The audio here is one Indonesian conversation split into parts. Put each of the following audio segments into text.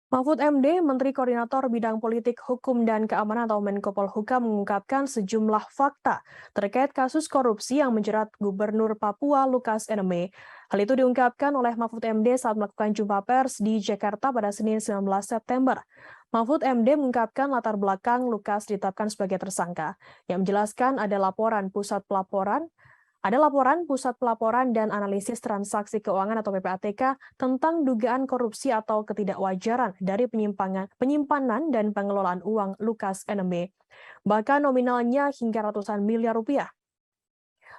Mahfud MD, Menteri Koordinator Bidang Politik, Hukum, dan Keamanan atau Menko Polhukam mengungkapkan sejumlah fakta terkait kasus korupsi yang menjerat Gubernur Papua Lukas NMB. Hal itu diungkapkan oleh Mahfud MD saat melakukan jumpa pers di Jakarta pada Senin 19 September. Mahfud MD mengungkapkan latar belakang Lukas ditetapkan sebagai tersangka, yang menjelaskan ada laporan Pusat Pelaporan dan Analisis Transaksi Keuangan atau PPATK tentang dugaan korupsi atau ketidakwajaran dari penyimpanan dan pengelolaan uang Lukas NMB, bahkan nominalnya hingga ratusan miliar rupiah.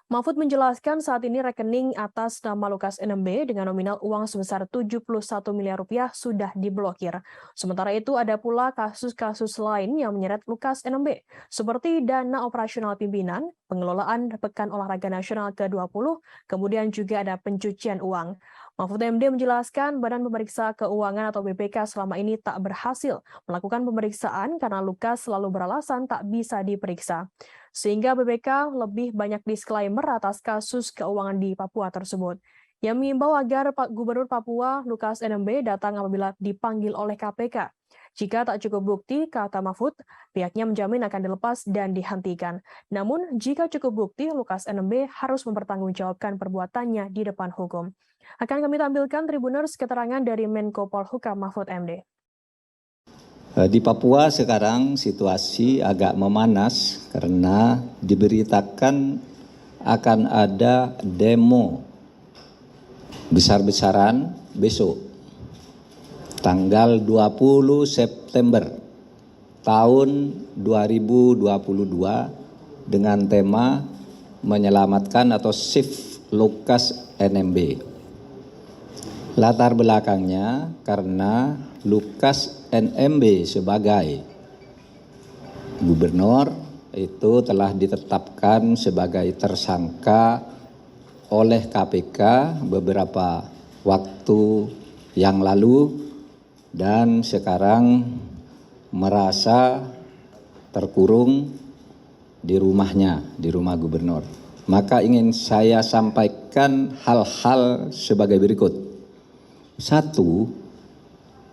Mahfud menjelaskan saat ini rekening atas nama Lukas NMB dengan nominal uang sebesar 71 miliar rupiah sudah diblokir. Sementara itu ada pula kasus-kasus lain yang menyeret Lukas NMB, seperti dana operasional pimpinan, pengelolaan Pekan Olahraga Nasional ke-20, kemudian juga ada pencucian uang. Mahfud MD menjelaskan Badan Pemeriksa Keuangan atau BPK selama ini tak berhasil melakukan pemeriksaan karena Lukas selalu beralasan tak bisa diperiksa. Sehingga BPK lebih banyak disklaimer atas kasus keuangan di Papua tersebut. Yang mengimbau agar Pak Gubernur Papua Lukas NMB datang apabila dipanggil oleh KPK. Jika tak cukup bukti, kata Mahfud, pihaknya menjamin akan dilepas dan dihentikan. Namun, jika cukup bukti, Lukas NMB harus mempertanggungjawabkan perbuatannya di depan hukum. Akan kami tampilkan Tribuners keterangan dari Menko Polhukam Mahfud MD. Di Papua sekarang situasi agak memanas karena diberitakan akan ada demo besar-besaran besok, tanggal 20 September tahun 2022 dengan tema menyelamatkan atau Save Lukas NMB. Latar belakangnya karena Lukas NMB sebagai gubernur itu telah ditetapkan sebagai tersangka oleh KPK beberapa waktu yang lalu dan sekarang merasa terkurung di rumahnya, di rumah gubernur. Maka ingin saya sampaikan hal-hal sebagai berikut. Satu,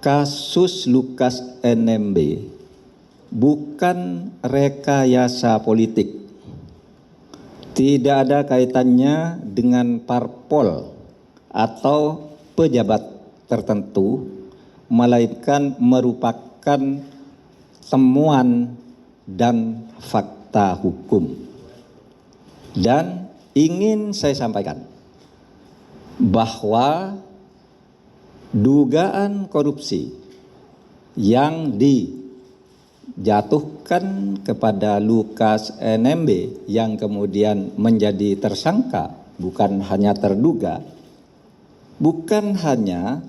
kasus Lukas NMB bukan rekayasa politik. Tidak ada kaitannya dengan parpol atau pejabat tertentu, melainkan merupakan temuan dan fakta hukum. Dan ingin saya sampaikan bahwa dugaan korupsi yang dijatuhkan kepada Lukas NMB yang kemudian menjadi tersangka, bukan hanya terduga, bukan hanya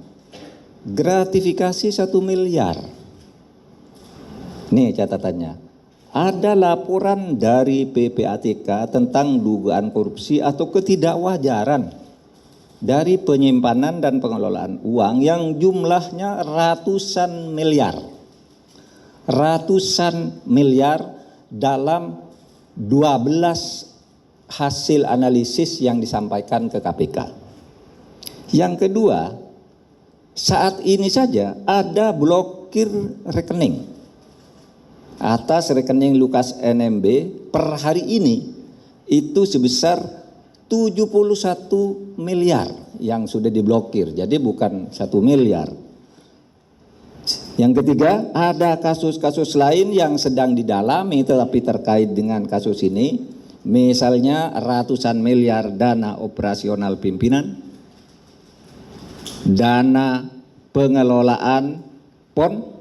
gratifikasi 1 miliar. Nih catatannya, ada laporan dari PPATK tentang dugaan korupsi atau ketidakwajaran dari penyimpanan dan pengelolaan uang yang jumlahnya ratusan miliar dalam 12 hasil analisis yang disampaikan ke KPK. Yang kedua, saat ini saja ada blokir rekening atas rekening Lukas NMB per hari ini itu sebesar 71 miliar yang sudah diblokir, jadi bukan 1 miliar. Yang ketiga, ada kasus-kasus lain yang sedang didalami tetapi terkait dengan kasus ini, misalnya ratusan miliar dana operasional pimpinan, dana pengelolaan PON,